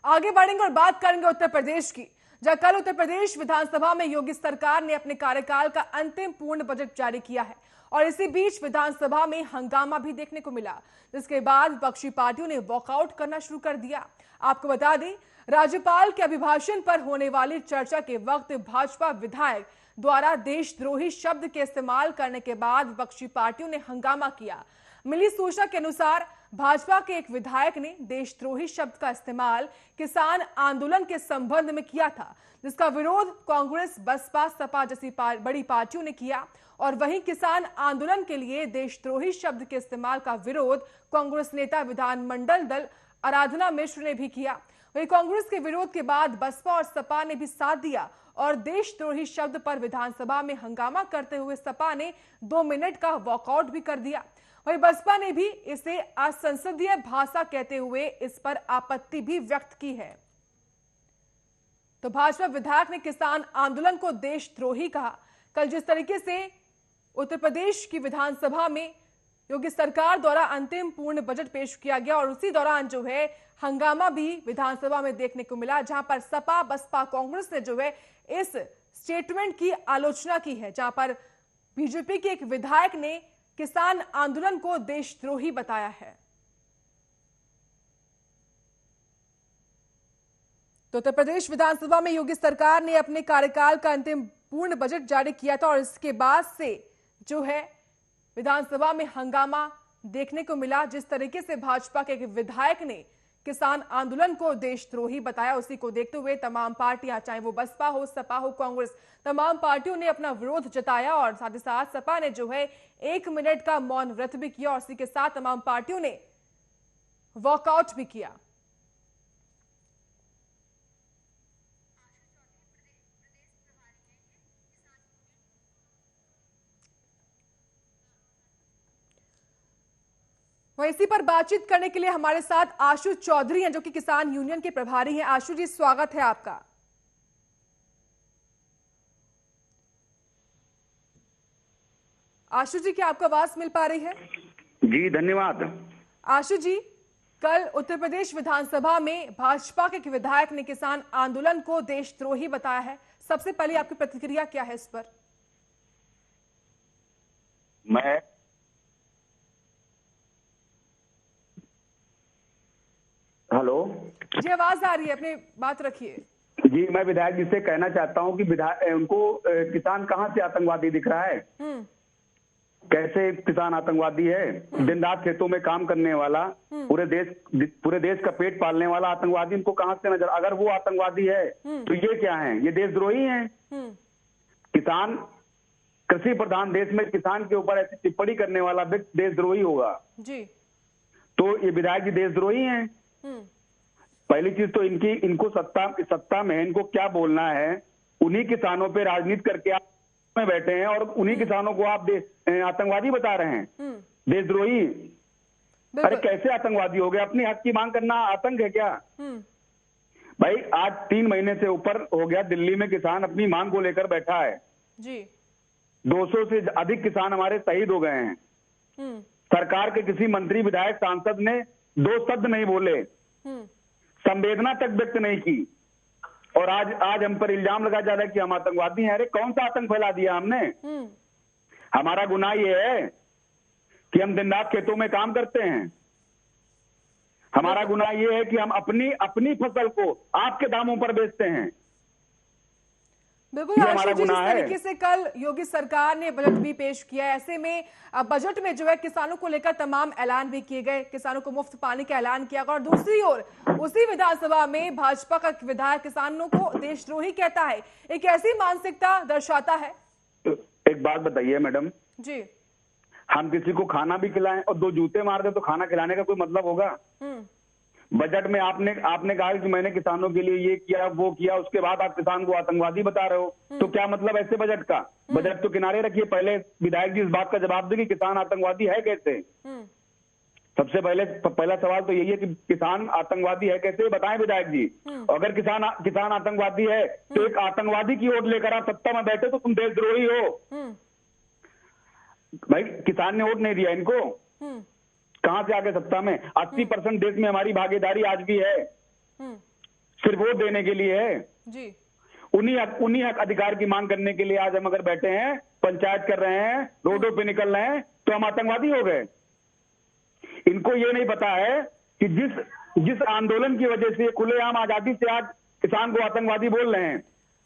आगे बढ़ेंगे और बात करेंगे उत्तर प्रदेश की, जहां कल उत्तर प्रदेश विधानसभा में योगी सरकार ने अपने कार्यकाल का अंतिम पूर्ण बजट जारी किया है और इसी बीच विधानसभा में हंगामा भी देखने को मिला, जिसके बाद विपक्षी पार्टियों ने वॉकआउट करना शुरू कर दिया। आपको बता दें, राज्यपाल के अभिभाषण पर होने वाली चर्चा के वक्त भाजपा विधायक द्वारा देशद्रोही शब्द के इस्तेमाल करने के बाद विपक्षी पार्टियों ने हंगामा किया। मिली सूचना के अनुसार भाजपा के एक विधायक ने देशद्रोही शब्द का इस्तेमाल किसान आंदोलन के संबंध में किया था, जिसका विरोध कांग्रेस, बसपा, सपा जैसी बड़ी पार्टियों ने किया और वहीं किसान आंदोलन के लिए देशद्रोही शब्द के इस्तेमाल का विरोध कांग्रेस नेता विधानमंडल दल आराधना मिश्र ने भी किया। वहीं कांग्रेस के विरोध के बाद बसपा और सपा ने भी साथ दिया और देशद्रोही शब्द पर विधानसभा में हंगामा करते हुए सपा ने 2 मिनट का वॉकआउट भी कर दिया। वहीं बसपा ने भी इसे असंसदीय भाषा कहते हुए इस पर आपत्ति भी व्यक्त की है। तो भाजपा विधायक ने किसान आंदोलन को देशद्रोही कहा। कल जिस तरीके से उत्तर प्रदेश की विधानसभा में योगी सरकार द्वारा अंतिम पूर्ण बजट पेश किया गया और उसी दौरान जो है हंगामा भी विधानसभा में देखने को मिला, जहां पर सपा, बसपा, कांग्रेस ने जो है इस स्टेटमेंट की आलोचना की है, जहां पर बीजेपी के एक विधायक ने किसान आंदोलन को देशद्रोही बताया है। तो उत्तर प्रदेश विधानसभा में योगी सरकार ने अपने कार्यकाल का अंतिम पूर्ण बजट जारी किया था और इसके बाद से जो है विधानसभा में हंगामा देखने को मिला। जिस तरीके से भाजपा के एक विधायक ने किसान आंदोलन को देशद्रोही बताया, उसी को देखते हुए तमाम पार्टियां, चाहे वो बसपा हो, सपा हो, कांग्रेस, तमाम पार्टियों ने अपना विरोध जताया और साथ ही साथ सपा ने जो है 1 मिनट का मौन व्रत भी किया और इसी के साथ तमाम पार्टियों ने वॉकआउट भी किया। वहीं इसी पर बातचीत करने के लिए हमारे साथ आशु चौधरी हैं, जो कि किसान यूनियन के प्रभारी हैं। आशु जी, स्वागत है आपका। आशु जी, क्या आपको आवाज मिल पा रही है? जी धन्यवाद। आशु जी, कल उत्तर प्रदेश विधानसभा में भाजपा के एक विधायक ने किसान आंदोलन को देशद्रोही बताया है। सबसे पहले आपकी प्रतिक्रिया क्या है इस पर? मैं हेलो जी, आवाज आ रही है, अपनी बात रखिए। जी, मैं विधायक जी से कहना चाहता हूं कि उनको किसान कहां से आतंकवादी दिख रहा है? कैसे किसान आतंकवादी है? दिन रात खेतों में काम करने वाला, पूरे देश का पेट पालने वाला आतंकवादी उनको कहां से नजर? अगर वो आतंकवादी है तो ये क्या है? ये देशद्रोही हैं। किसान, कृषि प्रधान देश में किसान के ऊपर ऐसी टिप्पणी करने वाला व्यक्ति देशद्रोही होगा जी। तो ये विधायक जी देशद्रोही हैं। पहली चीज तो इनको सत्ता में इनको क्या बोलना है? उन्हीं किसानों पे राजनीति करके आप में बैठे हैं और उन्हीं किसानों को आप आतंकवादी बता रहे हैं, देशद्रोही। अरे कैसे आतंकवादी हो गए? अपनी हक की मांग करना आतंक है क्या? भाई, आज 3 महीने से ऊपर हो गया, दिल्ली में किसान अपनी मांग को लेकर बैठा है जी। 200 से अधिक किसान हमारे शहीद हो गए हैं। सरकार के किसी मंत्री, विधायक, सांसद ने 2 शब्द नहीं बोले, संवेदना तक व्यक्त नहीं की और आज हम पर इल्जाम लगा जा रहा है कि हम आतंकवादी हैं। अरे कौन सा आतंक फैला दिया हमने? हमारा गुनाह ये है कि हम दिन रात खेतों में काम करते हैं। हमारा गुनाह ये है कि हम अपनी फसल को आपके दामों पर बेचते हैं। बिल्कुल आशु जी, जिस तरीके से कल योगी सरकार ने बजट भी पेश किया है, ऐसे में बजट में जो है किसानों को लेकर तमाम ऐलान भी किए गए, किसानों को मुफ्त पानी का ऐलान किया गया और दूसरी ओर उसी विधानसभा में भाजपा का विधायक किसानों को देशद्रोही कहता है। एक ऐसी मानसिकता दर्शाता है। एक बात बताइए मैडम जी, हम किसी को खाना भी खिलाएं और 2 जूते मार दे तो खाना खिलाने का कोई मतलब होगा? बजट में आपने कहा कि मैंने किसानों के लिए ये किया, वो किया, उसके बाद आप किसान को आतंकवादी बता रहे हो, तो क्या मतलब ऐसे बजट का? बजट तो किनारे रखिए। पहले विधायक जी इस बात का जवाब दें कि किसान आतंकवादी है कैसे? सबसे पहला सवाल तो यही है कि किसान आतंकवादी है कैसे, बताएं विधायक जी। अगर किसान आतंकवादी है तो एक आतंकवादी की वोट लेकर आप सत्ता में बैठे तो तुम देशद्रोही हो। भाई, किसान ने वोट नहीं दिया इनको, कहां से आगे सत्ता में? 80% देश में हमारी भागीदारी आज भी है। सिर्फ वोट देने के लिए है। जी। उन्हीं हक अधिकार की मांग करने के लिए आज हम अगर बैठे हैं, पंचायत कर रहे हैं, रोडों पे निकल रहे हैं, तो हम आतंकवादी हो गए। इनको ये नहीं पता है कि जिस आंदोलन की वजह से खुलेआम आजादी से आज किसान को आतंकवादी बोल रहे हैं।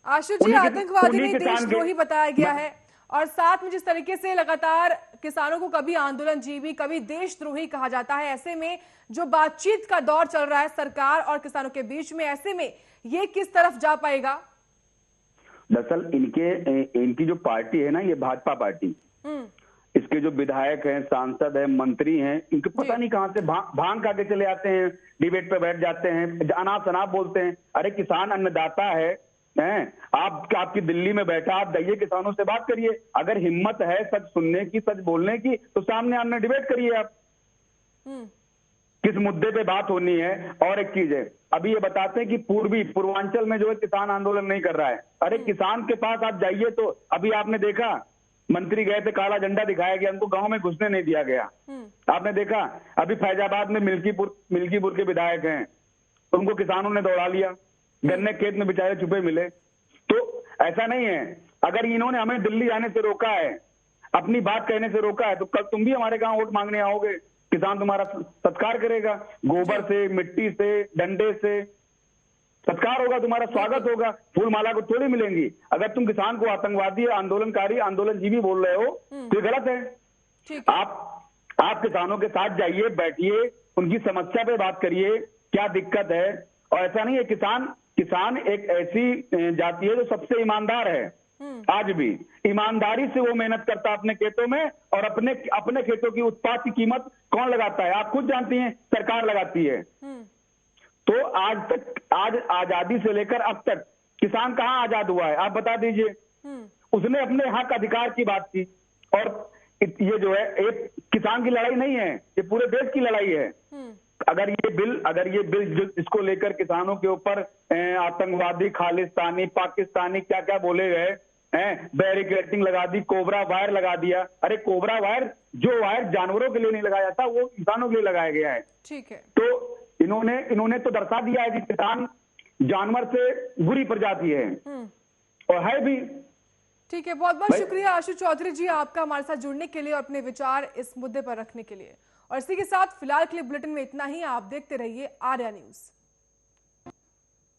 आशु जी, आतंकवादी नहीं देशद्रोही बताया गया है, और साथ में जिस तरीके से लगातार किसानों को कभी आंदोलनजीवी कभी देशद्रोही कहा जाता है, ऐसे में जो बातचीत का दौर चल रहा है सरकार और किसानों के बीच में, ऐसे में ये किस तरफ जा पाएगा? दरअसल इनकी जो पार्टी है ना, ये भाजपा पार्टी, इसके जो विधायक हैं, सांसद हैं, मंत्री हैं, इनको पता नहीं कहां से भांग खा के चले आते हैं, डिबेट पे बैठ जाते हैं, अनाप शनाप बोलते हैं। अरे किसान अन्नदाता है, आपकी दिल्ली में बैठा, आप जाइए किसानों से बात करिए। अगर हिम्मत है सच सुनने की, सच बोलने की, तो सामने आमने डिबेट करिए आप, किस मुद्दे पे बात होनी है। और एक चीज है, अभी ये बताते हैं कि पूर्वांचल में जो है किसान आंदोलन नहीं कर रहा है। अरे किसान के पास आप जाइए, तो अभी आपने देखा मंत्री गए थे, काला झंडा दिखाया गया, उनको गांव में घुसने नहीं दिया गया। आपने देखा अभी फैजाबाद में मिल्कीपुर के विधायक हैं, उनको किसानों ने दौड़ा लिया, गन्ने खेत में बेचारे छुपे मिले। तो ऐसा नहीं है, अगर इन्होंने हमें दिल्ली आने से रोका है, अपनी बात कहने से रोका है, तो कल तुम भी हमारे गांव वोट मांगने आओगे, किसान तुम्हारा सत्कार करेगा, गोबर से, मिट्टी से, डंडे से सत्कार होगा, तुम्हारा स्वागत होगा, फूल माला को थोड़ी मिलेंगी। अगर तुम किसान को आतंकवादी, आंदोलनकारी, आंदोलनजीवी बोल रहे हो तो ये गलत है। आप किसानों के साथ जाइए, बैठिए, उनकी समस्या पे बात करिए, क्या दिक्कत है। और ऐसा नहीं है, किसान एक ऐसी जाति है जो सबसे ईमानदार है। आज भी ईमानदारी से वो मेहनत करता है अपने खेतों में, और अपने खेतों की उत्पाद की कीमत कौन लगाता है? आप खुद जानती हैं, सरकार लगाती है। तो आज आजादी से लेकर अब तक किसान कहां आजाद हुआ है? आप बता दीजिए। उसने अपने हक अधिकार की बात की, और ये जो है एक किसान की लड़ाई नहीं है, ये पूरे देश की लड़ाई है। अगर ये बिल इसको लेकर किसानों के ऊपर आतंकवादी, खालिस्तानी, पाकिस्तानी क्या क्या बोले गए हैं, बैरिकेडिंग लगा दी, कोबरा वायर लगा दिया। अरे कोबरा वायर, जो वायर जानवरों के लिए नहीं लगाया था, वो किसानों के लिए लगाया गया है। ठीक है। तो इन्होंने तो दर्शा दिया है कि किसान जानवर से बुरी प्रजाति है, और है भी। ठीक है, बहुत बहुत शुक्रिया आशु चौधरी जी, आपका हमारे साथ जुड़ने के लिए और अपने विचार इस मुद्दे पर रखने के लिए। और इसी के साथ फिलहाल के लिए बुलेटिन में इतना ही। आप देखते रहिए आर्या न्यूज।